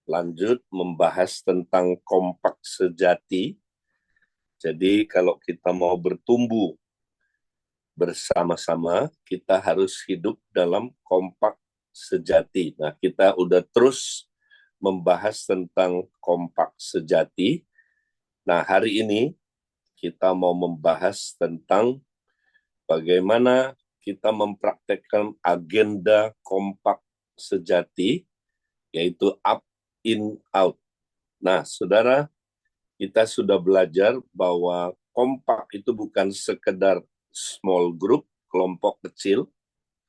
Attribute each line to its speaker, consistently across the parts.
Speaker 1: lanjut membahas tentang kompak sejati. Jadi kalau kita mau bertumbuh bersama-sama, kita harus hidup dalam kompak sejati. Nah, kita udah terus membahas tentang kompak sejati. Nah, hari ini kita mau membahas tentang bagaimana kita mempraktekkan agenda kompak sejati, yaitu up, in, out. Nah, saudara, kita sudah belajar bahwa kompak itu bukan sekedar small group, kelompok kecil.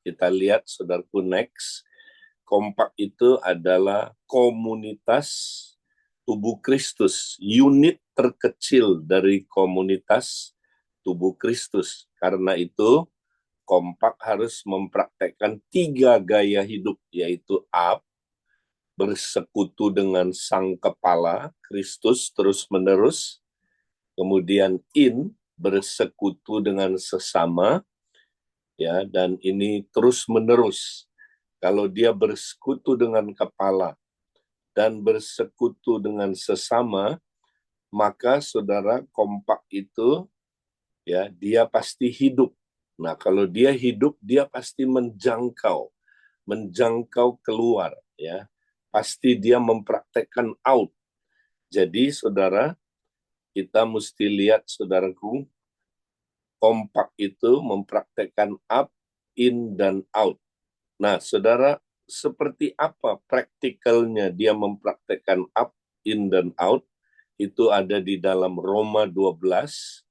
Speaker 1: Kita lihat, saudaraku, next. Kompak itu adalah komunitas tubuh Kristus, unit terkecil dari komunitas tubuh Kristus. Karena itu, kompak harus mempraktekkan 3 gaya hidup, yaitu up, bersekutu dengan sang kepala Kristus terus-menerus, kemudian in, bersekutu dengan sesama, ya, dan ini terus-menerus. Kalau dia bersekutu dengan kepala dan bersekutu dengan sesama, maka saudara, kompak itu, ya, dia pasti hidup. Nah, kalau dia hidup, dia pasti menjangkau keluar, ya. Pasti dia mempraktekkan out. Jadi, saudara, kita mesti lihat, saudaraku, kompak itu mempraktekkan up, in, dan out. Nah, saudara, seperti apa praktikalnya dia mempraktekkan up, in, dan out? Itu ada di dalam Roma 12.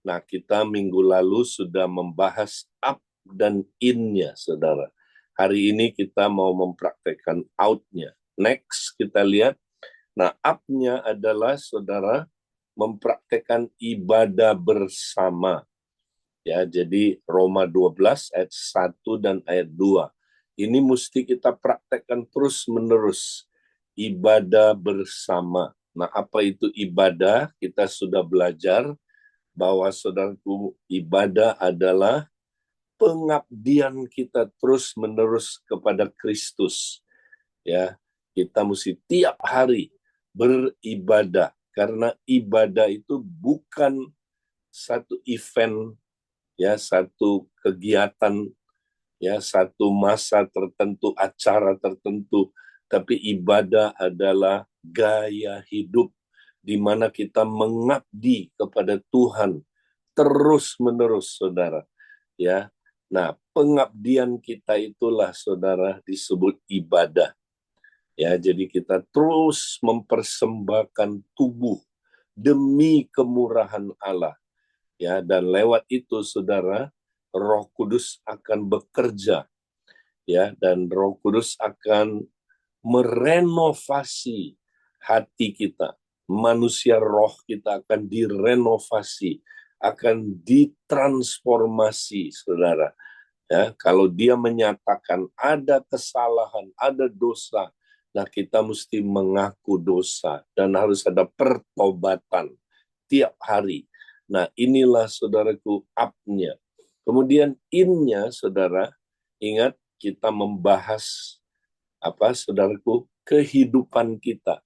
Speaker 1: Nah, kita minggu lalu sudah membahas up dan in-nya, saudara. Hari ini kita mau mempraktekkan out-nya. Next, kita lihat. Nah, up-nya adalah, saudara, mempraktekkan ibadah bersama. Ya, jadi Roma 12 ayat 1 dan ayat 2. Ini mesti kita praktekkan terus-menerus. Ibadah bersama. Nah, apa itu ibadah? Kita sudah belajar bahwa, saudaraku, ibadah adalah pengabdian kita terus-menerus kepada Kristus. Ya, kita mesti tiap hari beribadah, karena ibadah itu bukan satu event, ya, satu kegiatan, ya, satu masa tertentu, acara tertentu, tapi ibadah adalah gaya hidup di mana kita mengabdi kepada Tuhan terus-menerus, saudara. Ya, nah, pengabdian kita itulah, saudara, disebut ibadah. Ya, jadi kita terus mempersembahkan tubuh demi kemurahan Allah. Ya, dan lewat itu, saudara, Roh Kudus akan bekerja, ya, dan Roh Kudus akan merenovasi hati kita. Manusia roh kita akan direnovasi, akan ditransformasi, saudara. Ya, kalau dia menyatakan ada kesalahan, ada dosa, nah, kita mesti mengaku dosa dan harus ada pertobatan tiap hari. Nah, inilah, saudaraku, up-nya. Kemudian in-nya, saudara, ingat kita membahas apa, saudaraku, kehidupan kita.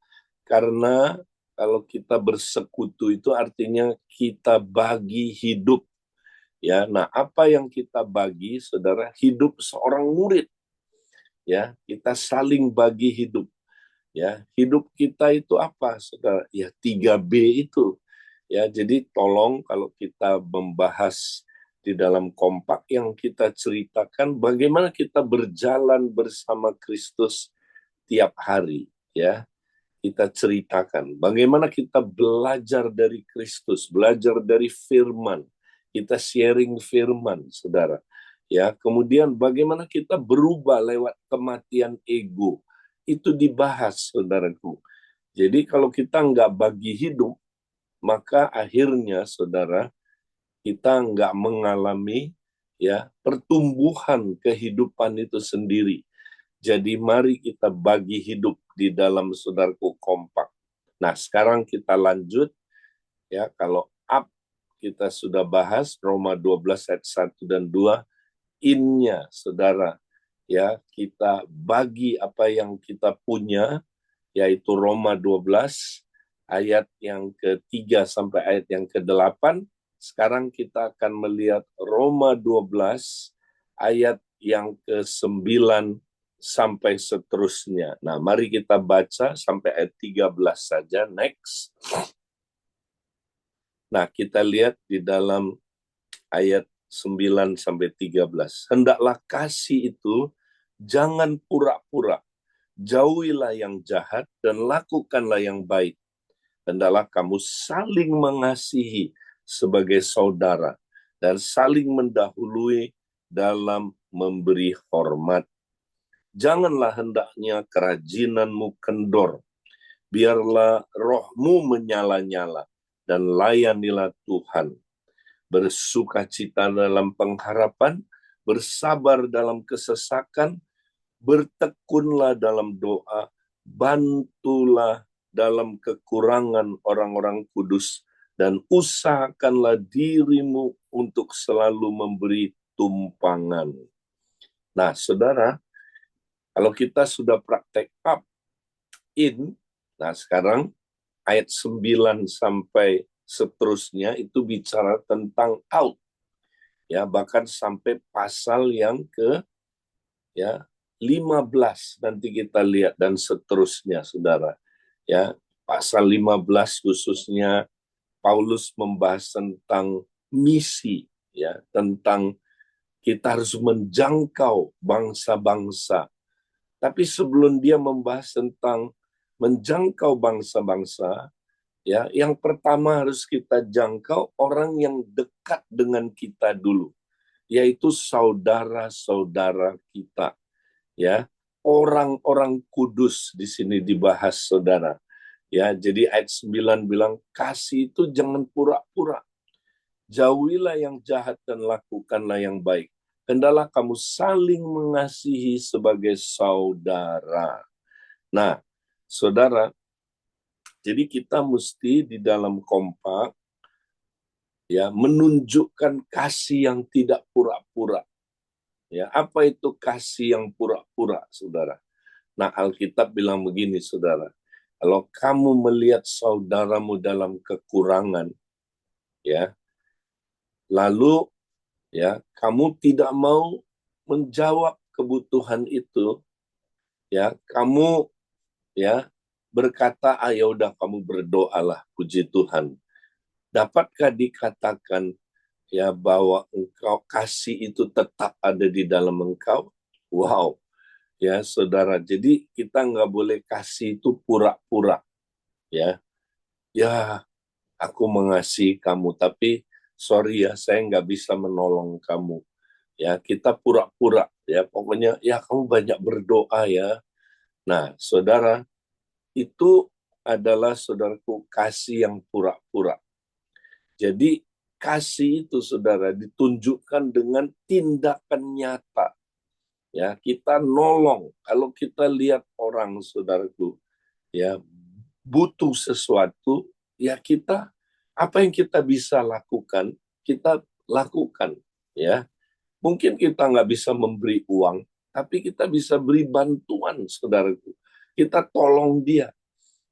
Speaker 1: Karena kalau kita bersekutu itu artinya kita bagi hidup. Ya, nah, apa yang kita bagi, saudara? Hidup seorang murid. Ya, kita saling bagi hidup. Ya, hidup kita itu apa, saudara? Ya, 3B itu. Ya, jadi tolong kalau kita membahas di dalam kompak, yang kita ceritakan bagaimana kita berjalan bersama Kristus tiap hari, ya. Kita ceritakan bagaimana kita belajar dari Kristus, belajar dari firman. Kita sharing firman, saudara. Ya, kemudian bagaimana kita berubah lewat kematian ego. Itu dibahas, saudaraku. Jadi kalau kita nggak bagi hidup, maka akhirnya, saudara, kita nggak mengalami, ya, pertumbuhan kehidupan itu sendiri. Jadi mari kita bagi hidup di dalam, saudaraku, kompak. Nah, sekarang kita lanjut, ya. Kalau up kita sudah bahas Roma 12 ayat 1 dan 2, in-nya, saudara, ya, kita bagi apa yang kita punya, yaitu Roma 12 ayat yang ke-3 sampai ayat yang ke-8. Sekarang kita akan melihat Roma 12 ayat yang ke-9 sampai seterusnya. Nah, mari kita baca sampai ayat 13 saja. Next. Nah, kita lihat di dalam ayat 9 sampai 13. Hendaklah kasih itu jangan pura-pura. Jauhilah yang jahat dan lakukanlah yang baik. Hendaklah kamu saling mengasihi sebagai saudara dan saling mendahului dalam memberi hormat. Janganlah hendaknya kerajinanmu kendor. Biarlah rohmu menyala-nyala dan layanilah Tuhan. Bersukacita dalam pengharapan, bersabar dalam kesesakan, bertekunlah dalam doa, bantulah dalam kekurangan orang-orang kudus, dan usahakanlah dirimu untuk selalu memberi tumpangan. Nah, saudara, kalau kita sudah praktek up, in, nah sekarang ayat 9 sampai seterusnya itu bicara tentang out. Ya, bahkan sampai pasal yang ke 15 nanti kita lihat dan seterusnya, Saudara. Ya, pasal 15 khususnya Paulus membahas tentang misi, ya, tentang kita harus menjangkau bangsa-bangsa. Tapi sebelum dia membahas tentang menjangkau bangsa-bangsa, ya, yang pertama harus kita jangkau orang yang dekat dengan kita dulu, yaitu saudara-saudara kita, ya. Orang-orang kudus di sini dibahas, Saudara. Ya, jadi ayat 9 bilang kasih itu jangan pura-pura. Jauhilah yang jahat dan lakukanlah yang baik. Hendaklah kamu saling mengasihi sebagai saudara. Nah, Saudara, jadi kita mesti di dalam kompak ya menunjukkan kasih yang tidak pura-pura. Ya, apa itu kasih yang pura-pura, Saudara? Nah, Alkitab bilang begini, Saudara. Kalau kamu melihat saudaramu dalam kekurangan, ya, lalu ya, kamu tidak mau menjawab kebutuhan itu, ya, kamu ya berkata, ya udah kamu berdoalah, puji Tuhan. Dapatkah dikatakan ya bahwa engkau kasih itu tetap ada di dalam engkau? Wow, ya saudara. Jadi kita nggak boleh kasih itu pura-pura, ya. Ya, aku mengasihi kamu, tapi sorry ya, saya nggak bisa menolong kamu. Ya, kita pura-pura, ya. Pokoknya, ya kamu banyak berdoa ya. Nah, saudara, itu adalah saudaraku kasih yang pura-pura. Jadi kasih itu saudara ditunjukkan dengan tindakan nyata. Ya, kita nolong. Kalau kita lihat orang saudaraku ya butuh sesuatu, ya kita apa yang kita bisa lakukan, kita lakukan, ya. Mungkin kita nggak bisa memberi uang, tapi kita bisa beri bantuan, saudaraku. Kita tolong dia,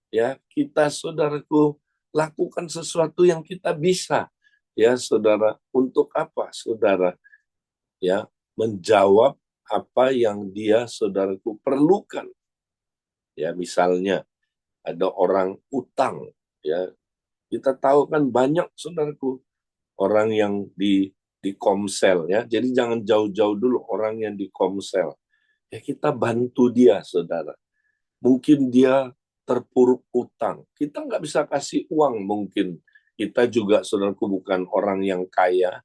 Speaker 1: ya. Kita, saudaraku, lakukan sesuatu yang kita bisa, ya, saudara. Untuk apa, saudara? Ya, menjawab apa yang dia, saudaraku, perlukan. Ya, misalnya ada orang utang, ya. Kita tahu kan banyak, saudaraku, orang yang di Komsel, ya. Jadi jangan jauh-jauh dulu orang yang di Komsel. Ya kita bantu dia, saudara. Mungkin dia terpuruk utang. Kita nggak bisa kasih uang mungkin. Kita juga, saudaraku, bukan orang yang kaya.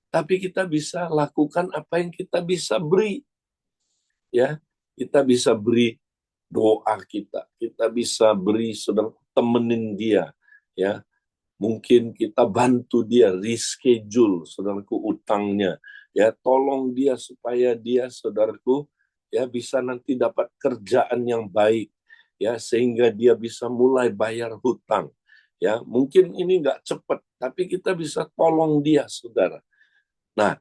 Speaker 1: Tapi kita bisa lakukan apa yang kita bisa beri. Ya, kita bisa beri doa kita. Kita bisa beri, saudara, temenin dia. Ya, mungkin kita bantu dia reschedule, saudaraku, utangnya. Ya, tolong dia supaya dia, saudaraku, ya bisa nanti dapat kerjaan yang baik, ya sehingga dia bisa mulai bayar hutang. Ya, mungkin ini nggak cepat, tapi kita bisa tolong dia, saudara. Nah,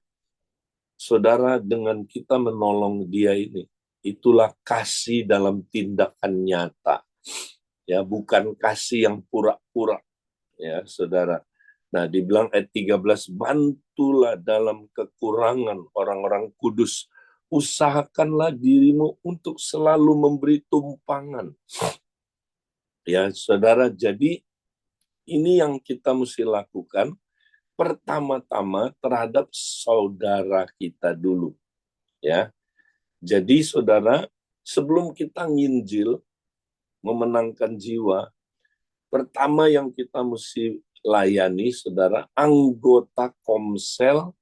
Speaker 1: saudara, dengan kita menolong dia ini, itulah kasih dalam tindakan nyata. Ya, bukan kasih yang pura-pura, ya, Saudara. Nah, dibilang ayat 13, bantulah dalam kekurangan orang-orang kudus. Usahakanlah dirimu untuk selalu memberi tumpangan. Ya, Saudara, jadi ini yang kita mesti lakukan pertama-tama terhadap saudara kita dulu, ya. Jadi Saudara, sebelum kita nginjil, memenangkan jiwa, pertama yang kita mesti layani, Saudara, anggota Komsel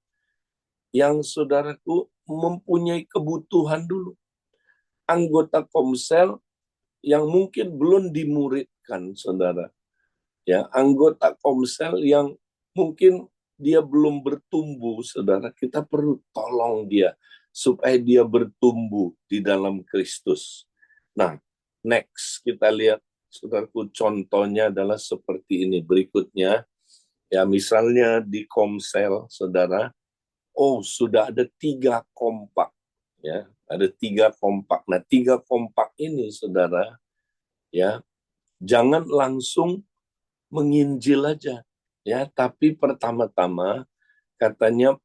Speaker 1: yang Saudaraku mempunyai kebutuhan dulu. Anggota Komsel yang mungkin belum dimuridkan, Saudara. Ya, anggota Komsel yang mungkin dia belum bertumbuh, Saudara. Kita perlu tolong dia supaya dia bertumbuh di dalam Kristus. Nah, next kita lihat, Saudaraku, contohnya adalah seperti ini. Berikutnya, ya misalnya di Komsel, Saudara, sudah ada 3 kompak. Ya, ada 3 kompak. Nah, 3 kompak ini, Saudara, ya, jangan langsung menginjil aja, ya, tapi pertama-tama katanya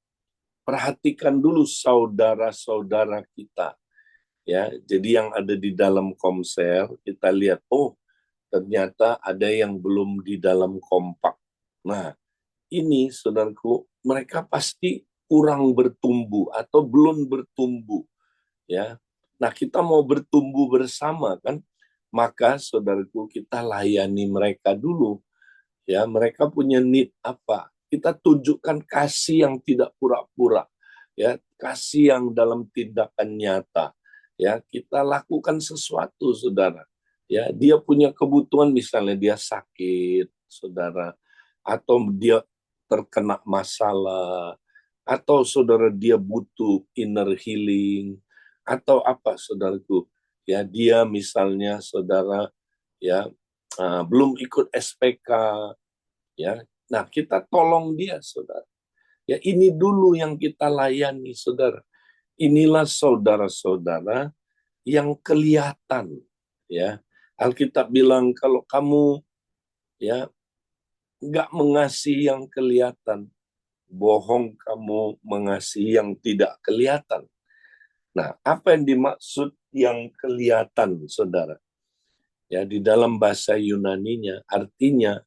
Speaker 1: perhatikan dulu saudara-saudara kita, ya. Jadi yang ada di dalam Komsel, kita lihat, ternyata ada yang belum di dalam kompak. Nah, ini saudaraku, mereka pasti kurang bertumbuh atau belum bertumbuh, ya. Nah, kita mau bertumbuh bersama kan, maka saudaraku kita layani mereka dulu. Ya, mereka punya need apa? Kita tunjukkan kasih yang tidak pura-pura, ya, kasih yang dalam tindakan nyata. Ya, kita lakukan sesuatu, Saudara. Ya, dia punya kebutuhan, misalnya dia sakit, Saudara, atau dia terkena masalah, atau Saudara dia butuh inner healing, atau apa, Saudaraku? Ya, dia misalnya Saudara, ya, belum ikut SPK, ya. Nah, kita tolong dia, Saudara. Ya, ini dulu yang kita layani, Saudara. Inilah saudara-saudara yang kelihatan, ya. Alkitab bilang kalau kamu, ya, nggak mengasihi yang kelihatan, bohong kamu mengasihi yang tidak kelihatan. Nah, apa yang dimaksud yang kelihatan, Saudara? Ya, di dalam bahasa Yunaninya artinya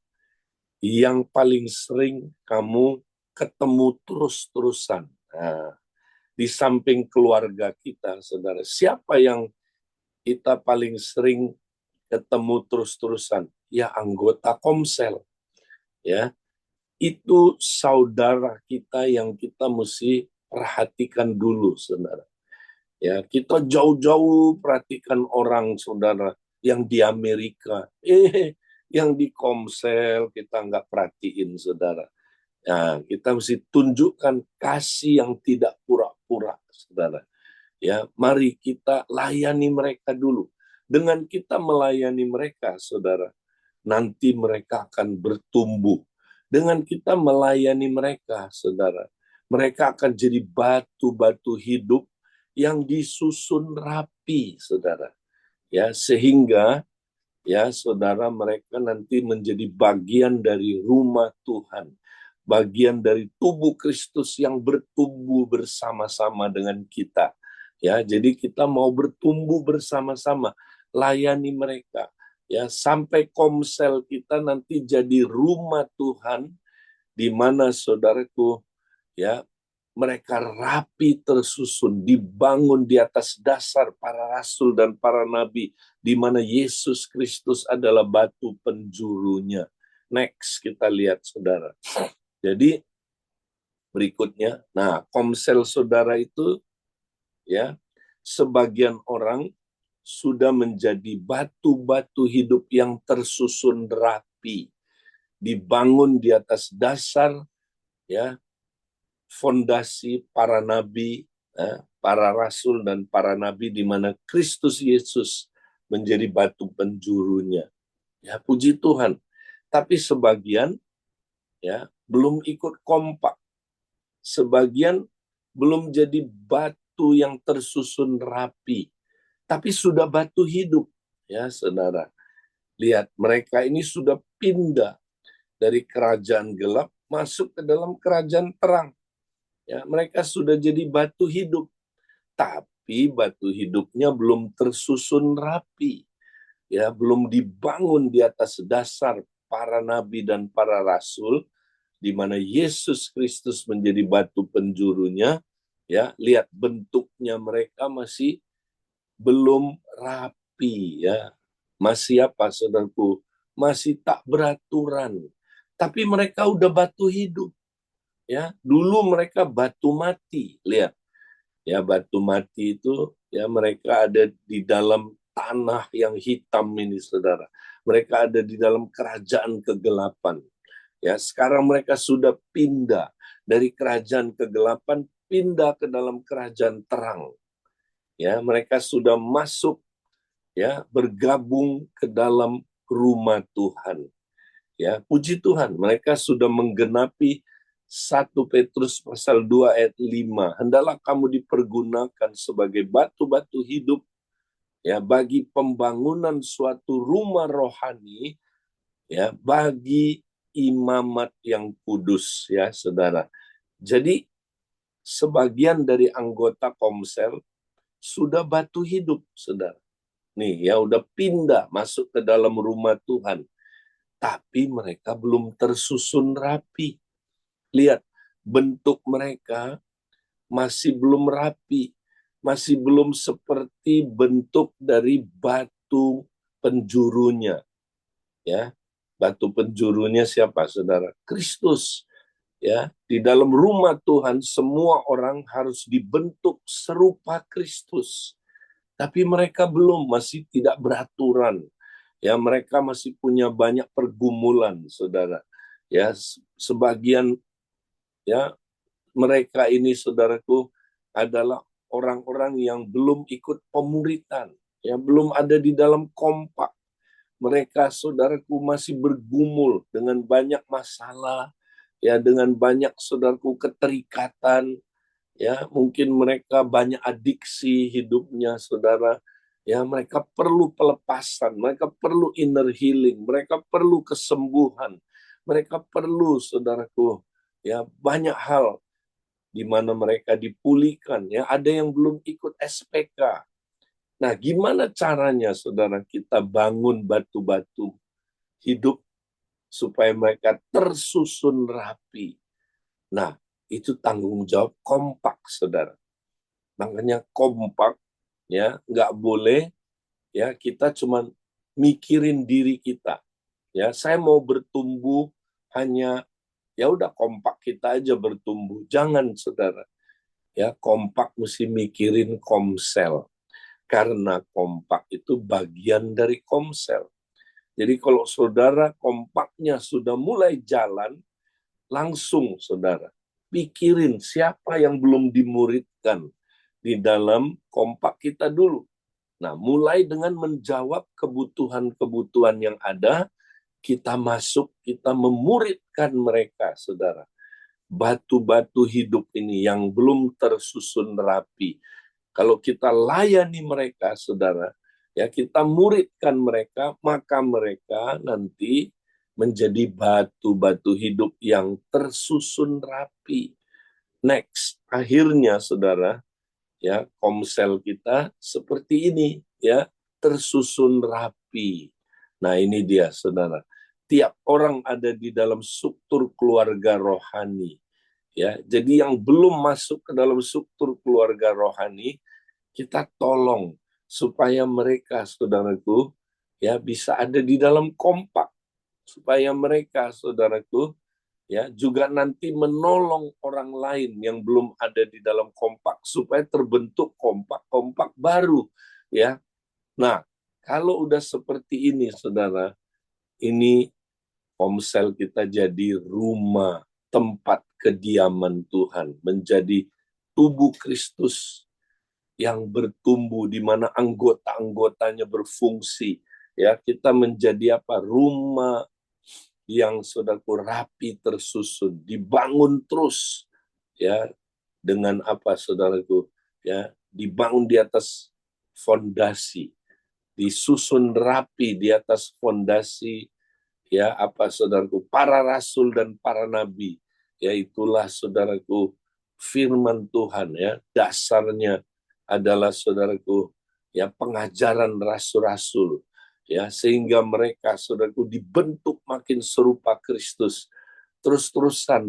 Speaker 1: yang paling sering kamu ketemu terus-terusan. Nah, di samping keluarga kita, Saudara, siapa yang kita paling sering ketemu terus-terusan? Ya, anggota Komsel. Ya, itu saudara kita yang kita mesti perhatikan dulu, Saudara. Ya, kita jauh-jauh perhatikan orang, Saudara, yang di Amerika. Yang di Komsel kita nggak perhatiin, Saudara. Nah, kita mesti tunjukkan kasih yang tidak pura-pura, Saudara. Ya, mari kita layani mereka dulu. Dengan kita melayani mereka, Saudara, nanti mereka akan bertumbuh. Dengan kita melayani mereka, Saudara, mereka akan jadi batu-batu hidup yang disusun rapi, Saudara. Ya, sehingga ya, Saudara, mereka nanti menjadi bagian dari rumah Tuhan, bagian dari tubuh Kristus yang bertumbuh bersama-sama dengan kita. Ya, jadi kita mau bertumbuh bersama-sama, layani mereka. Ya, sampai Komsel kita nanti jadi rumah Tuhan, di mana saudaraku, ya, mereka rapi tersusun, dibangun di atas dasar para rasul dan para nabi, di mana Yesus Kristus adalah batu penjurunya. Next kita lihat, Saudara. Jadi berikutnya, nah, Komsel Saudara itu, ya, sebagian orang sudah menjadi batu-batu hidup yang tersusun rapi, dibangun di atas dasar, ya, fondasi para nabi, para rasul dan para nabi, di mana Kristus Yesus menjadi batu penjurunya. Ya, puji Tuhan. Tapi sebagian, ya, belum ikut kompak. Sebagian belum jadi batu yang tersusun rapi, tapi sudah batu hidup, ya, Saudara. Lihat, mereka ini sudah pindah dari kerajaan gelap masuk ke dalam kerajaan terang. Ya, mereka sudah jadi batu hidup, tapi batu hidupnya belum tersusun rapi. Ya, belum dibangun di atas dasar para nabi dan para rasul, di mana Yesus Kristus menjadi batu penjurunya. Ya, lihat bentuknya mereka masih belum rapi, ya. Masih apa, saudaraku? Masih tak beraturan. Tapi mereka udah batu hidup, ya. Dulu mereka batu mati. Lihat, ya, batu mati itu, ya, mereka ada di dalam tanah yang hitam ini, saudara. Mereka ada di dalam kerajaan kegelapan. Ya, sekarang mereka sudah pindah dari kerajaan kegelapan, pindah ke dalam kerajaan terang. Ya, mereka sudah masuk, ya, bergabung ke dalam rumah Tuhan. Ya, puji Tuhan, mereka sudah menggenapi 1 Petrus pasal 2 ayat 5. Hendaklah kamu dipergunakan sebagai batu-batu hidup, ya, bagi pembangunan suatu rumah rohani, ya, bagi imamat yang kudus, ya, Saudara. Jadi sebagian dari anggota Komsel sudah batu hidup, Saudara. Nih, ya, udah pindah masuk ke dalam rumah Tuhan. Tapi mereka belum tersusun rapi. Lihat, bentuk mereka masih belum rapi. Masih belum seperti bentuk dari batu penjurunya. Ya, batu penjurunya siapa, Saudara? Kristus. Ya, di dalam rumah Tuhan semua orang harus dibentuk serupa Kristus. Tapi mereka belum, masih tidak beraturan. Ya, mereka masih punya banyak pergumulan, Saudara. Ya, sebagian, ya, mereka ini, saudaraku, adalah orang-orang yang belum ikut pemuritan, ya, belum ada di dalam kompak. Mereka, saudaraku, masih bergumul dengan banyak masalah, ya, dengan banyak, saudaraku, keterikatan, ya, mungkin mereka banyak adiksi hidupnya, saudara. Ya, mereka perlu pelepasan, mereka perlu inner healing, mereka perlu kesembuhan, mereka perlu, saudaraku, ya, banyak hal di mana mereka dipulihkan. Ya, ada yang belum ikut SPK. Nah, gimana caranya, saudara, kita bangun batu-batu hidup supaya mereka tersusun rapi? Nah, itu tanggung jawab kompak, saudara. Makanya kompak, ya, nggak boleh, ya, kita cuma mikirin diri kita. Ya, saya mau bertumbuh hanya, ya udah kompak kita aja bertumbuh. Jangan, saudara. Ya, kompak mesti mikirin komsel. Karena kompak itu bagian dari komsel. Jadi kalau saudara kompaknya sudah mulai jalan, langsung, saudara, pikirin siapa yang belum dimuridkan di dalam kompak kita dulu. Nah, mulai dengan menjawab kebutuhan-kebutuhan yang ada, kita masuk, kita memuridkan mereka, saudara. Batu-batu hidup ini yang belum tersusun rapi. Kalau kita layani mereka, saudara, ya, kita muridkan mereka, maka mereka nanti menjadi batu-batu hidup yang tersusun rapi. Next, akhirnya, saudara, ya, komsel kita seperti ini, ya, tersusun rapi. Nah, ini dia, saudara. Tiap orang ada di dalam struktur keluarga rohani. Ya, jadi yang belum masuk ke dalam struktur keluarga rohani, kita tolong supaya mereka, saudaraku, ya, bisa ada di dalam kompak, supaya mereka, saudaraku, ya, juga nanti menolong orang lain yang belum ada di dalam kompak supaya terbentuk kompak-kompak baru, ya. Nah, kalau udah seperti ini, saudara, ini komsel kita jadi rumah, tempat kediaman Tuhan, menjadi tubuh Kristus yang bertumbuh di mana anggota-anggotanya berfungsi. Ya, kita menjadi apa? Rumah yang, saudaraku, rapi tersusun, dibangun terus, ya, dengan apa, saudaraku, ya, dibangun di atas fondasi, disusun rapi di atas fondasi, ya apa saudaraku, para rasul dan para nabi. Ya itulah saudaraku firman Tuhan, ya dasarnya adalah saudaraku ya pengajaran rasul-rasul, ya sehingga mereka saudaraku dibentuk makin serupa Kristus, terus-terusan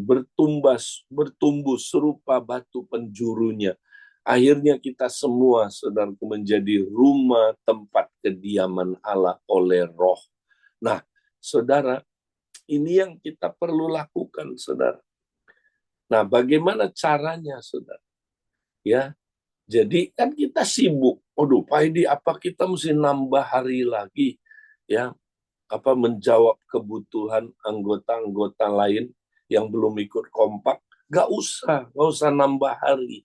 Speaker 1: bertumbuh serupa batu penjurunya. Akhirnya kita semua saudaraku menjadi rumah tempat kediaman Allah oleh Roh. Nah, saudara, ini yang kita perlu lakukan, saudara. Nah, bagaimana caranya, saudara? Ya, jadi kan kita sibuk. Waduh, Pak Edi, apa kita mesti nambah hari lagi? Ya, apa menjawab kebutuhan anggota-anggota lain yang belum ikut kompak? Gak usah nambah hari.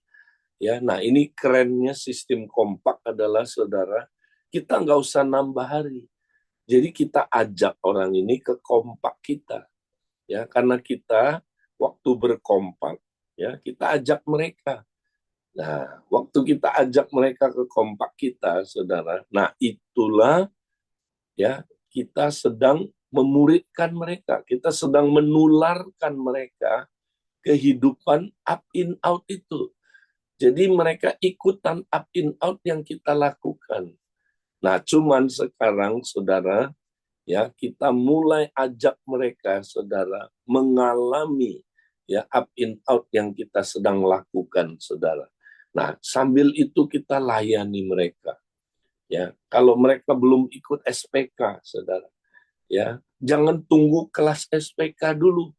Speaker 1: Ya, nah ini kerennya sistem kompak adalah, saudara, kita nggak usah nambah hari. Jadi kita ajak orang ini ke kompak kita. Ya, karena kita waktu berkompak, ya kita ajak mereka. Nah, waktu kita ajak mereka ke kompak kita, saudara, nah itulah ya kita sedang memuridkan mereka, kita sedang menularkan mereka kehidupan up in out itu. Jadi mereka ikutan up in out yang kita lakukan. Nah, cuman sekarang, saudara, ya kita mulai ajak mereka, saudara, mengalami ya up in out yang kita sedang lakukan, saudara. Nah, sambil itu kita layani mereka. Ya, kalau mereka belum ikut SPK, saudara, ya jangan tunggu kelas SPK dulu.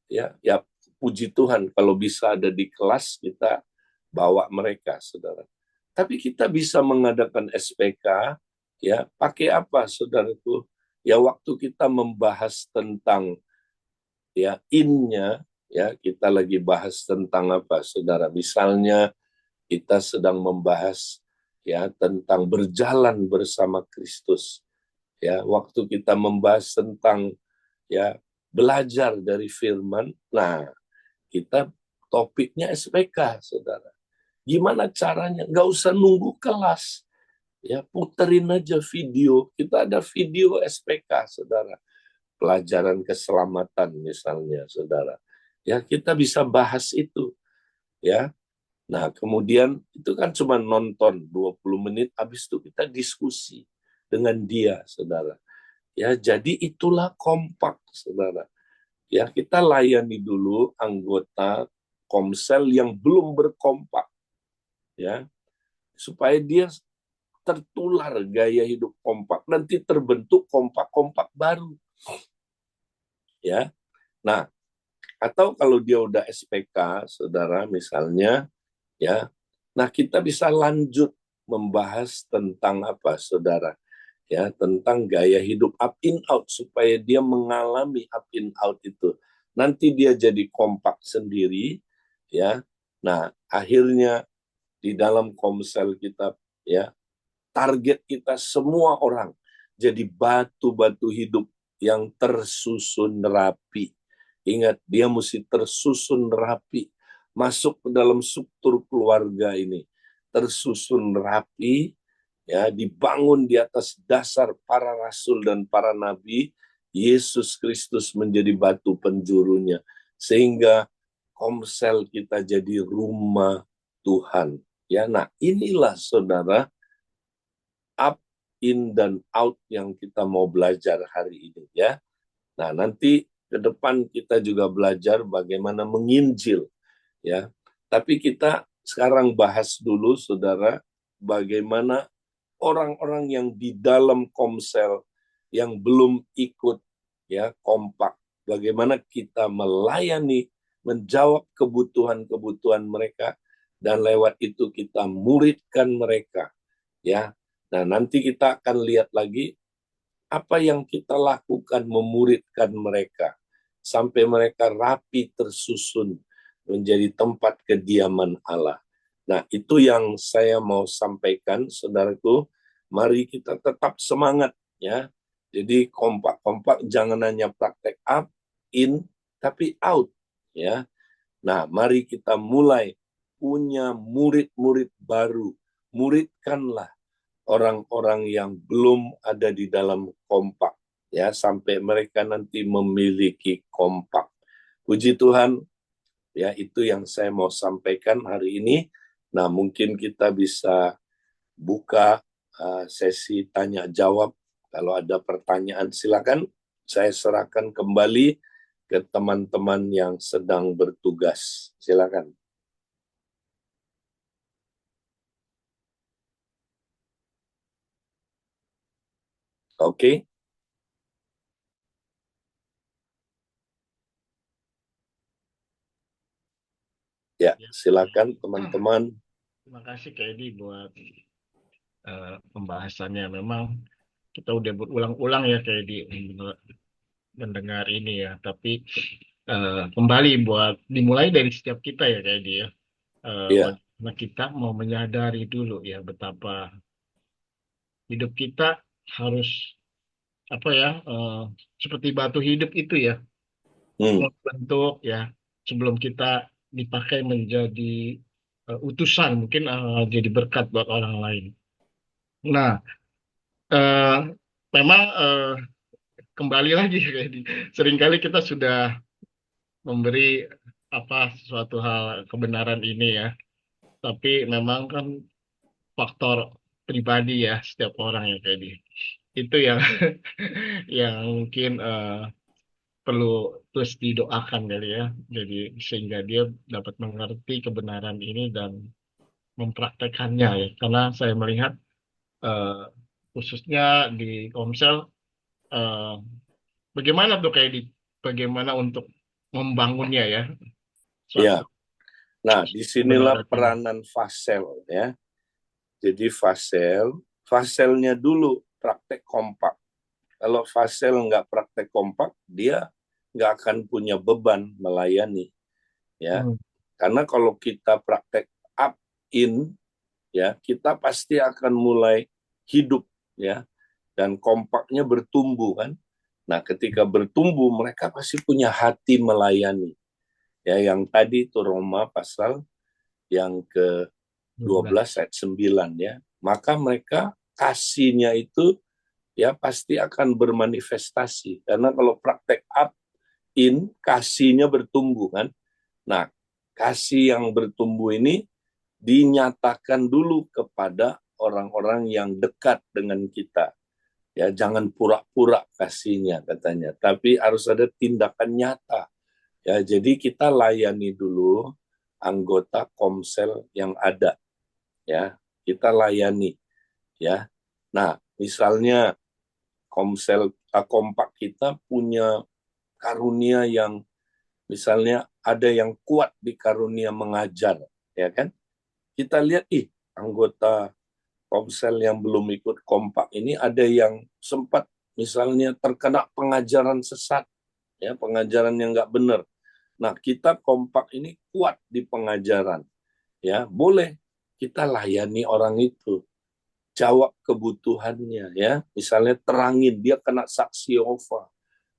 Speaker 1: Ya puji Tuhan kalau bisa ada di kelas, kita bawa mereka, saudara. Tapi kita bisa mengadakan SPK, ya pakai apa, saudara itu? Ya waktu kita membahas tentang ya innya, ya kita lagi bahas tentang apa, saudara? Misalnya kita sedang membahas ya tentang berjalan bersama Kristus. Ya, waktu kita membahas tentang ya belajar dari firman, nah kita topiknya SPK, saudara. Gimana caranya? Nggak usah nunggu kelas. Ya, puterin aja video. Kita ada video SPK, saudara. Pelajaran keselamatan misalnya, saudara. Ya, kita bisa bahas itu. Ya, nah kemudian itu kan cuma nonton 20 menit, habis itu kita diskusi dengan dia, saudara. Ya, jadi itulah kompak, saudara. Ya, kita layani dulu anggota Komsel yang belum berkompak, ya, supaya dia tertular gaya hidup kompak, nanti terbentuk kompak-kompak baru, ya. Nah, atau kalau dia udah SPK, saudara, misalnya, ya, nah kita bisa lanjut membahas tentang apa, saudara, ya, tentang gaya hidup up in out supaya dia mengalami up in out itu. Nanti dia jadi kompak sendiri, ya. Nah, akhirnya di dalam Komsel kita, ya, target kita semua orang jadi batu-batu hidup yang tersusun rapi. Ingat, dia mesti tersusun rapi, masuk ke dalam struktur keluarga ini, tersusun rapi, ya, dibangun di atas dasar para rasul dan para nabi. Yesus Kristus menjadi batu penjurunya, sehingga Komsel kita jadi rumah Tuhan. Ya, nah inilah, saudara, up, in, dan out yang kita mau belajar hari ini, ya. Nah, nanti ke depan kita juga belajar bagaimana menginjil, ya. Tapi kita sekarang bahas dulu, saudara, bagaimana orang-orang yang di dalam Komsel yang belum ikut, ya, kompak, bagaimana kita melayani, menjawab kebutuhan-kebutuhan mereka, dan lewat itu kita muridkan mereka, ya. Nah, nanti kita akan lihat lagi apa yang kita lakukan memuridkan mereka sampai mereka rapi tersusun menjadi tempat kediaman Allah. Nah, itu yang saya mau sampaikan, saudaraku. Mari kita tetap semangat, ya. Jadi kompak-kompak, jangan hanya praktek up, in, tapi out, ya. Nah, mari kita mulai punya murid-murid baru. Muridkanlah orang-orang yang belum ada di dalam kompak, ya, sampai mereka nanti memiliki kompak. Puji Tuhan, ya, itu yang saya mau sampaikan hari ini. Nah, mungkin kita bisa buka sesi tanya jawab. Kalau ada pertanyaan silakan, saya serahkan kembali ke teman-teman yang sedang bertugas. Silakan. Oke. Ya,
Speaker 2: Ya.
Speaker 1: silakan teman-teman.
Speaker 2: Terima kasih Kak Edi buat pembahasannya. Memang kita udah berulang-ulang ya Kak Edi mendengar ini ya. Tapi kembali buat dimulai dari setiap kita ya Kak Edi ya.
Speaker 1: Ya,
Speaker 2: Bagaimana kita mau menyadari dulu ya betapa hidup kita harus apa ya seperti batu hidup itu ya
Speaker 1: hmm,
Speaker 2: bentuk ya sebelum kita dipakai menjadi utusan mungkin jadi berkat buat orang lain. Nah, eh, memang kembali lagi kayak seringkali kita sudah memberi apa suatu hal kebenaran ini ya, tapi memang kan faktor pribadi ya setiap orang ya kayak itu yang yang mungkin perlu terus didoakan kali ya. Jadi sehingga dia dapat mengerti kebenaran ini dan mempraktekannya ya. Karena saya melihat eh, khususnya di Komsel eh, bagaimana tuh kayak bagaimana untuk membangunnya ya suatu
Speaker 1: ya. Nah, disinilah
Speaker 2: kebenaran ini.
Speaker 1: peranan fasel, ya. Jadi faselnya dulu praktek kompak. Kalau fasel nggak praktek kompak, dia nggak akan punya beban melayani, ya.
Speaker 2: Hmm.
Speaker 1: Karena kalau kita praktek up in, ya, kita pasti akan mulai hidup, ya, dan kompaknya bertumbuh kan. Nah, ketika bertumbuh mereka pasti punya hati melayani. Ya, yang tadi itu Roma pasal yang ke
Speaker 2: 12.
Speaker 1: 12 ayat 9, ya. Maka mereka kasihnya itu, ya, pasti akan bermanifestasi. Karena kalau praktek up in, kasihnya bertumbuh kan. Nah, kasih yang bertumbuh ini dinyatakan dulu kepada orang-orang yang dekat dengan kita. Ya, jangan pura-pura kasihnya katanya, tapi harus ada tindakan nyata. Ya, jadi kita layani dulu anggota Komsel yang ada, ya. Kita layani, ya. Nah, misalnya kompak kita punya karunia yang misalnya ada yang kuat di karunia mengajar, ya kan? Kita lihat anggota Komsel yang belum ikut kompak ini ada yang sempat misalnya terkena pengajaran sesat, ya, pengajaran yang nggak benar. Nah, kita kompak ini kuat di pengajaran, ya, boleh kita layani orang itu, jawab kebutuhannya, ya, misalnya terangin dia kena saksi Yehova,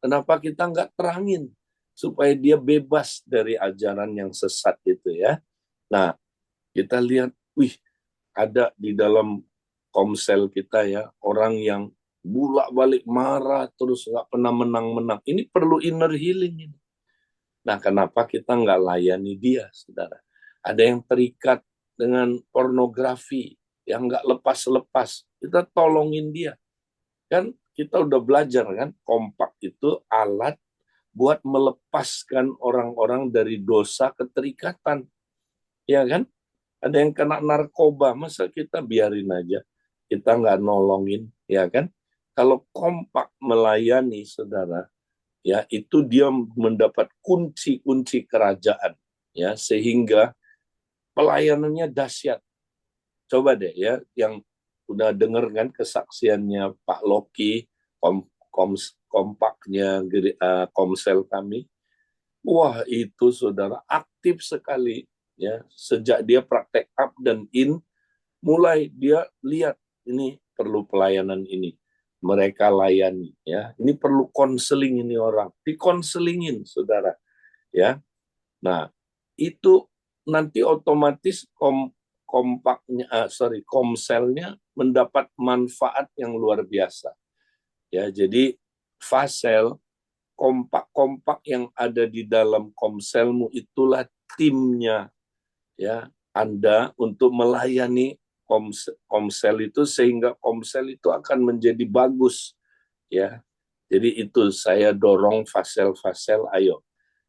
Speaker 1: kenapa kita nggak terangin supaya dia bebas dari ajaran yang sesat itu, ya. Nah, kita lihat, ada di dalam Komsel kita, ya, orang yang bolak-balik marah terus nggak pernah menang-menang. Ini perlu inner healing ini. Nah, kenapa kita nggak layani dia, saudara? Ada yang terikat dengan pornografi, yang nggak lepas-lepas. Kita tolongin dia. Kan kita udah belajar kan, kompak itu alat buat melepaskan orang-orang dari dosa keterikatan. Ya kan? Ada yang kena narkoba, masa kita biarin aja? Kita nggak nolongin, ya kan? Kalau kompak melayani, saudara, ya, itu dia mendapat kunci-kunci kerajaan, ya, sehingga pelayanannya dahsyat. Coba deh, ya, yang udah denger kan kesaksiannya Pak Loki, kompaknya Komsel kami. Wah, itu saudara aktif sekali, ya, sejak dia praktek up dan in, mulai dia lihat ini perlu pelayanan ini, mereka layani, ya, ini perlu konseling, ini orang dikonselingin, saudara, ya. Nah, itu nanti otomatis kompaknya, komselnya mendapat manfaat yang luar biasa. Ya, jadi Fasel, kompak-kompak yang ada di dalam Komselmu itulah timnya, ya, Anda untuk melayani Komsel itu, sehingga Komsel itu akan menjadi bagus, ya. Jadi itu saya dorong Fasel, ayo,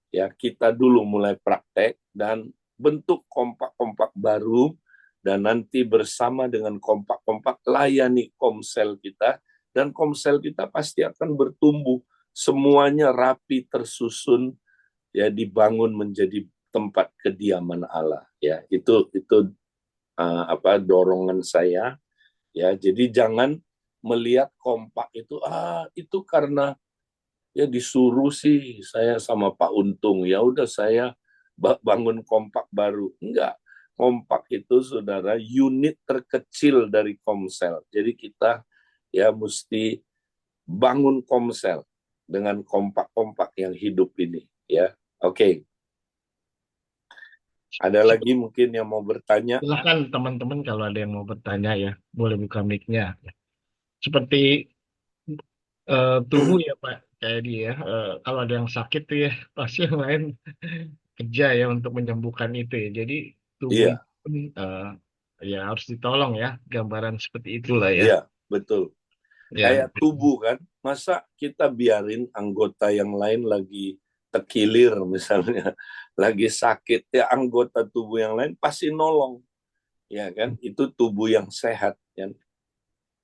Speaker 1: ya, kita dulu mulai praktek dan bentuk kompak-kompak baru, dan nanti bersama dengan kompak-kompak layani Komsel kita, dan Komsel kita pasti akan bertumbuh, semuanya rapi tersusun, ya, dibangun menjadi tempat kediaman Allah, ya. Itu dorongan saya, ya. Jadi jangan melihat kompak itu karena ya disuruh sih saya sama Pak Untung, ya udah saya bangun kompak baru. Enggak, kompak itu saudara unit terkecil dari Komsel. Jadi kita ya mesti bangun Komsel dengan kompak-kompak yang hidup ini, ya. Oke. Ada lagi mungkin yang mau bertanya?
Speaker 2: Silakan teman-teman kalau ada yang mau bertanya ya, boleh buka mic-nya. Seperti tubuh ya Pak, kayak dia ya. Kalau ada yang sakit tuh ya, pasti yang lain kerja ya untuk menyembuhkan itu ya. Jadi tubuh
Speaker 1: Iya,
Speaker 2: itu pun, ya harus ditolong ya, gambaran seperti itulah ya.
Speaker 1: iya, betul.
Speaker 2: Ya,
Speaker 1: Kayak tubuh kan, masa kita biarin anggota yang lain lagi terkilir misalnya, lagi sakit, ya anggota tubuh yang lain pasti nolong, ya kan? Itu tubuh yang sehat kan,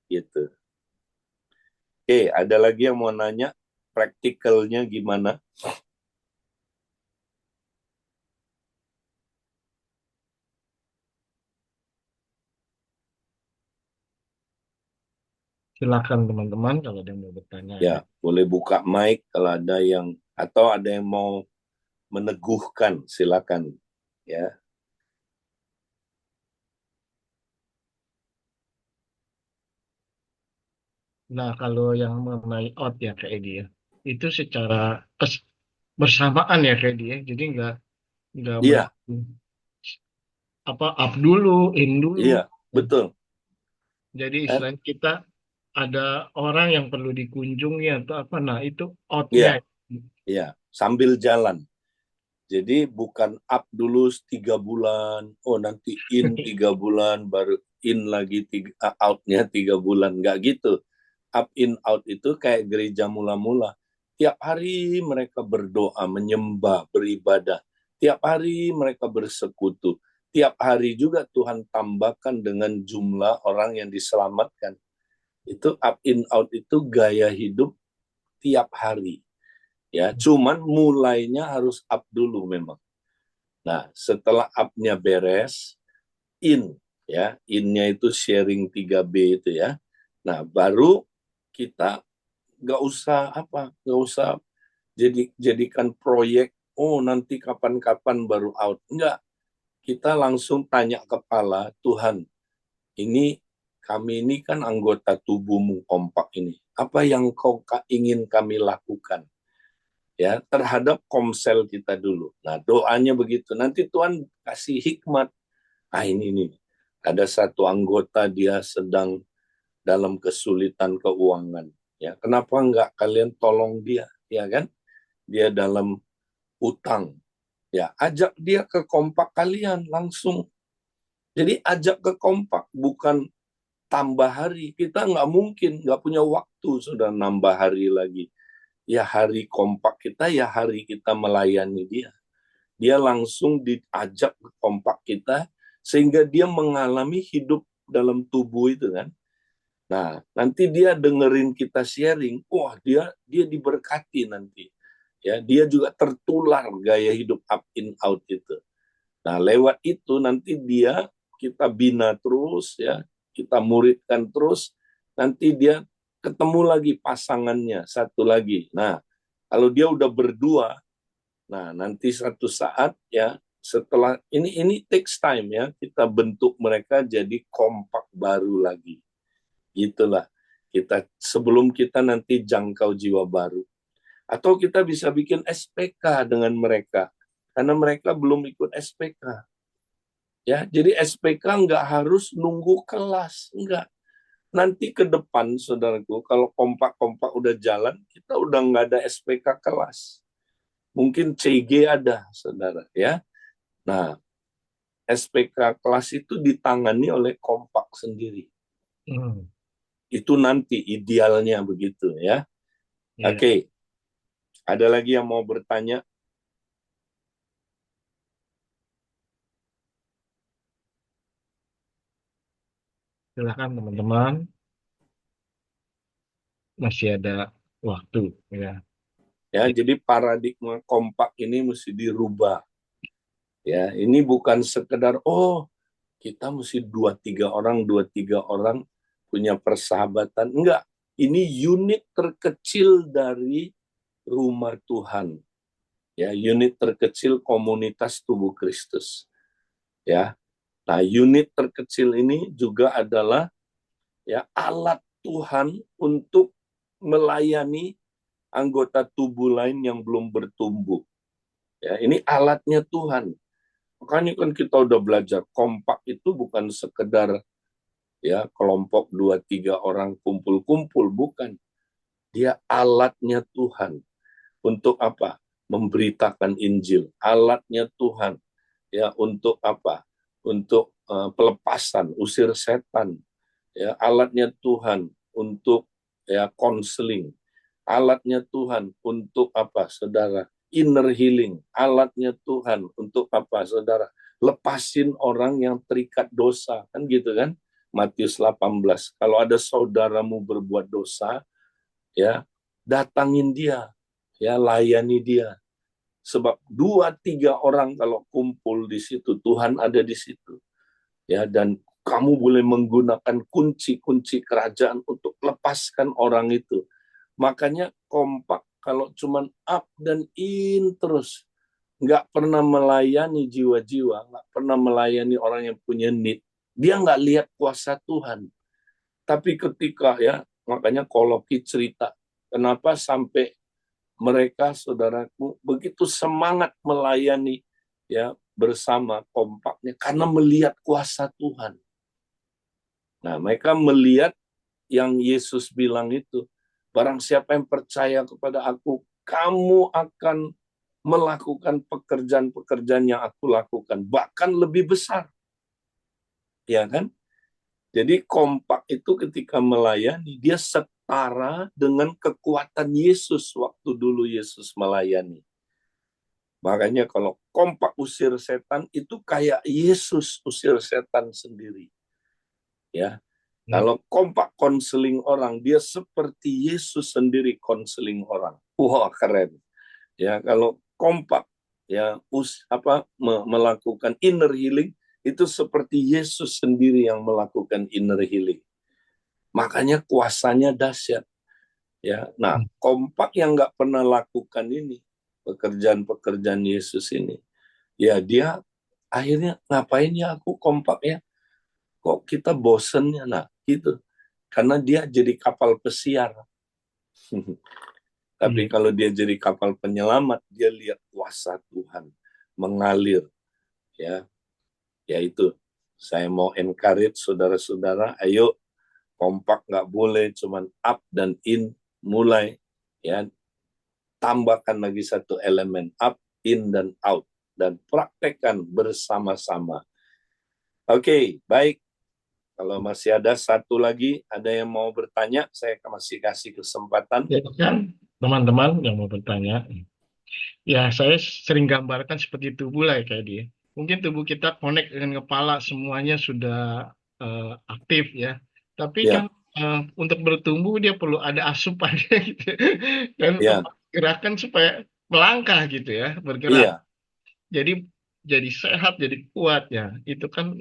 Speaker 1: gitu. Oke, ada lagi yang mau nanya praktikalnya gimana?
Speaker 2: silakan teman-teman kalau ada yang mau bertanya ya.
Speaker 1: Ya, boleh buka mic kalau ada yang, atau ada yang mau meneguhkan, silakan, ya.
Speaker 2: Nah, kalau yang mengenai out ya kayak dia, itu secara bersamaan ya kayak dia. Jadi nggak
Speaker 1: Iya,
Speaker 2: mesti apa up dulu, in dulu.
Speaker 1: iya, betul.
Speaker 2: Jadi
Speaker 1: Kan?
Speaker 2: istilahnya kita ada orang yang perlu dikunjungi atau apa, nah itu outnya.
Speaker 1: Iya, iya, sambil jalan. Jadi bukan up dulu 3 bulan, oh nanti in 3 bulan, baru in lagi outnya 3 bulan, nggak gitu. Up in out itu kayak gereja mula-mula. Tiap hari mereka berdoa, menyembah, beribadah. Tiap hari mereka bersekutu. Tiap hari juga Tuhan tambahkan dengan jumlah orang yang diselamatkan. Itu up in out itu gaya hidup tiap hari. Ya, cuman mulainya harus up dulu memang. Nah, setelah up-nya beres, in, ya, in-nya itu sharing 3B itu ya. Nah, baru kita nggak usah jadikan proyek, oh nanti kapan-kapan baru out. Enggak, kita langsung tanya kepala, Tuhan, ini kami ini kan anggota tubuhmu kompak ini. Apa yang kau ingin kami lakukan? Ya, terhadap komsel kita dulu. Nah, doanya begitu. Nanti Tuhan kasih hikmat. Ini ada satu anggota dia sedang dalam kesulitan keuangan. Ya, kenapa enggak kalian tolong dia, ya kan? Dia dalam utang. Ya, ajak dia ke kompak kalian langsung. Jadi ajak ke kompak, bukan tambah hari. Kita nggak mungkin, nggak punya waktu sudah nambah hari lagi. Ya hari kompak kita, ya hari kita melayani dia. Dia langsung diajak ke kompak kita, sehingga dia mengalami hidup dalam tubuh itu kan. Nah, nanti dia dengerin kita sharing, wah dia diberkati nanti. Ya, dia juga tertular gaya hidup up in out itu. Nah, lewat itu nanti dia kita bina terus ya, kita muridkan terus, nanti dia ketemu lagi pasangannya satu lagi. Nah, kalau dia udah berdua, nah nanti satu saat ya setelah ini takes time ya, kita bentuk mereka jadi kompak baru lagi. Itulah kita sebelum kita nanti jangkau jiwa baru. Atau kita bisa bikin SPK dengan mereka karena mereka belum ikut SPK. Ya, jadi SPK nggak harus nunggu kelas, enggak. nanti ke depan, saudaraku, kalau kompak-kompak udah jalan, kita udah nggak ada SPK kelas. Mungkin CG ada, saudara, ya. Nah, SPK kelas itu ditangani oleh kompak sendiri.
Speaker 2: Hmm,
Speaker 1: Itu nanti idealnya begitu, ya.
Speaker 2: iya,
Speaker 1: Oke, ada lagi yang mau bertanya?
Speaker 2: silakan teman-teman, masih ada waktu ya.
Speaker 1: Ya, jadi paradigma kompak ini mesti dirubah. Ya, ini bukan sekedar kita mesti dua tiga orang punya persahabatan. Enggak, ini unit terkecil dari rumah Tuhan. Ya, unit terkecil komunitas tubuh Kristus. Ya, nah unit terkecil ini juga adalah ya alat Tuhan untuk melayani anggota tubuh lain yang belum bertumbuh. Ya, ini alatnya Tuhan. Makanya kan kita udah belajar kompak itu bukan sekedar ya kelompok dua tiga orang kumpul-kumpul, bukan. Dia alatnya Tuhan untuk apa? Memberitakan Injil. Alatnya Tuhan ya untuk apa? Untuk pelepasan, usir setan. Ya, alatnya Tuhan untuk ya konseling. Alatnya Tuhan untuk apa, saudara? Inner healing. Alatnya Tuhan untuk apa, saudara? Lepasin orang yang terikat dosa, kan gitu kan? Matius 18. Kalau ada saudaramu berbuat dosa, ya, datangin dia, ya, layani dia. Sebab dua tiga orang kalau kumpul di situ, Tuhan ada di situ. Ya, dan kamu boleh menggunakan kunci-kunci kerajaan untuk lepaskan orang itu. Makanya kompak kalau cuman up dan in terus, nggak pernah melayani jiwa-jiwa, nggak pernah melayani orang yang punya need, dia nggak lihat kuasa Tuhan. Tapi ketika ya, makanya Koloki cerita, kenapa sampai mereka, saudaraku, begitu semangat melayani ya bersama kompaknya, karena melihat kuasa Tuhan. Nah, mereka melihat yang Yesus bilang itu, barang siapa yang percaya kepada aku, kamu akan melakukan pekerjaan-pekerjaan yang aku lakukan, bahkan lebih besar. Ya kan? Jadi kompak itu ketika melayani, dia setara dengan kekuatan Yesus waktu dulu Yesus melayani. Makanya kalau kompak usir setan, itu kayak Yesus usir setan sendiri. Ya,
Speaker 2: Hmm,
Speaker 1: kalau kompak konseling orang, dia seperti Yesus sendiri konseling orang. Wah, keren. Ya, kalau kompak ya melakukan inner healing, itu seperti Yesus sendiri yang melakukan inner healing. Makanya kuasanya dahsyat. Ya, nah,
Speaker 2: hmm,
Speaker 1: kompak yang nggak pernah lakukan ini, pekerjaan-pekerjaan Yesus ini, ya dia akhirnya ngapain ya aku kompak ya? Kok kita bosen ya? Nah, gitu. Karena dia jadi kapal pesiar. Tapi
Speaker 2: iya.
Speaker 1: kalau dia jadi kapal penyelamat, dia lihat kuasa Tuhan mengalir. Ya, yaitu saya mau encourage saudara-saudara, ayo kompak nggak boleh cuman up dan in, mulai ya tambahkan lagi satu elemen up, in dan out dan praktekkan bersama-sama. Oke, baik. Kalau masih ada satu lagi, ada yang mau bertanya, saya masih kasih kesempatan.
Speaker 2: Ya kan, teman-teman yang mau bertanya, ya saya sering gambarkan seperti tubuh lah ya, kayak dia. Mungkin tubuh kita connect dengan kepala semuanya sudah aktif ya, tapi kan
Speaker 1: Ya,
Speaker 2: untuk bertumbuh dia perlu ada asupannya gitu, dan
Speaker 1: ya,
Speaker 2: gerakan supaya melangkah gitu ya, bergerak.
Speaker 1: iya,
Speaker 2: Jadi sehat, jadi kuat ya. Itu kan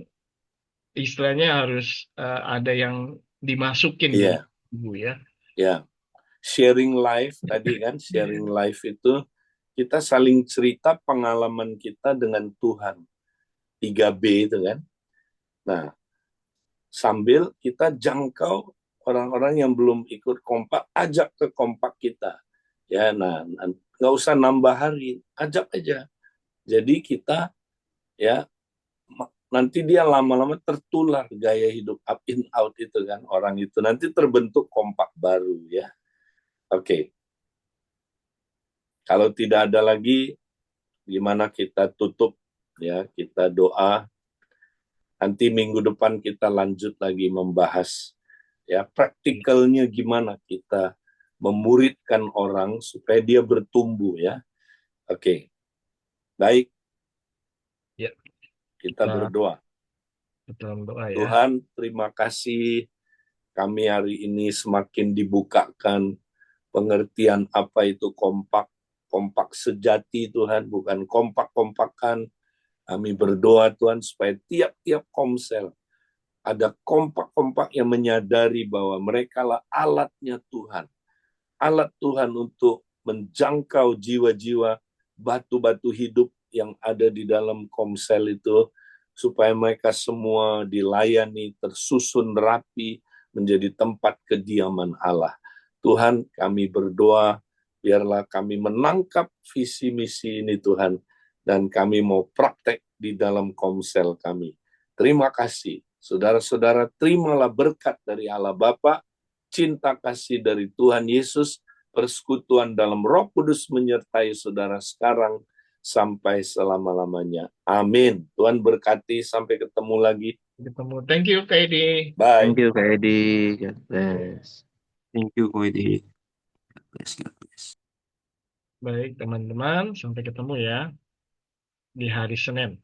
Speaker 2: istilahnya harus ada yang dimasukin ke
Speaker 1: iya,
Speaker 2: tubuh ya.
Speaker 1: ya. Sharing life tadi kan, sharing life itu kita saling cerita pengalaman kita dengan Tuhan. 3B itu kan. Nah, sambil kita jangkau orang-orang yang belum ikut kompak, ajak ke kompak kita. Ya, nah, nggak usah nambah hari, ajak aja. Jadi kita ya nanti dia lama-lama tertular gaya hidup up in out itu kan, orang itu nanti terbentuk kompak baru ya. Oke. Kalau tidak ada lagi, gimana kita tutup ya, kita doa. Nanti minggu depan kita lanjut lagi membahas ya praktikalnya gimana kita memuridkan orang supaya dia bertumbuh ya. Oke. Baik,
Speaker 2: Ya,
Speaker 1: kita
Speaker 2: kita
Speaker 1: berdoa.
Speaker 2: dalam doa ya.
Speaker 1: Tuhan, terima kasih kami hari ini semakin dibukakan pengertian apa itu kompak. Kompak sejati Tuhan, bukan kompak-kompakan. Kami berdoa Tuhan supaya tiap-tiap komsel ada kompak-kompak yang menyadari bahwa mereka lah alatnya Tuhan. Alat Tuhan untuk menjangkau jiwa-jiwa batu-batu hidup yang ada di dalam komsel itu, supaya mereka semua dilayani, tersusun rapi, menjadi tempat kediaman Allah. Tuhan, kami berdoa, biarlah kami menangkap visi misi ini Tuhan, dan kami mau praktek di dalam komsel kami. Terima kasih. Saudara-saudara, terimalah berkat dari Allah Bapa, cinta kasih dari Tuhan Yesus, persekutuan dalam Roh Kudus menyertai saudara sekarang sampai selama-lamanya. Amin. Tuhan berkati, sampai ketemu lagi.
Speaker 2: Ketemu. Thank you, Kak Edi.
Speaker 1: Bye.
Speaker 3: Thank you, Kak Edi. God bless. Thank you, Kak Edi. God bless, God bless.
Speaker 2: Baik, teman-teman, sampai ketemu ya di hari Senin.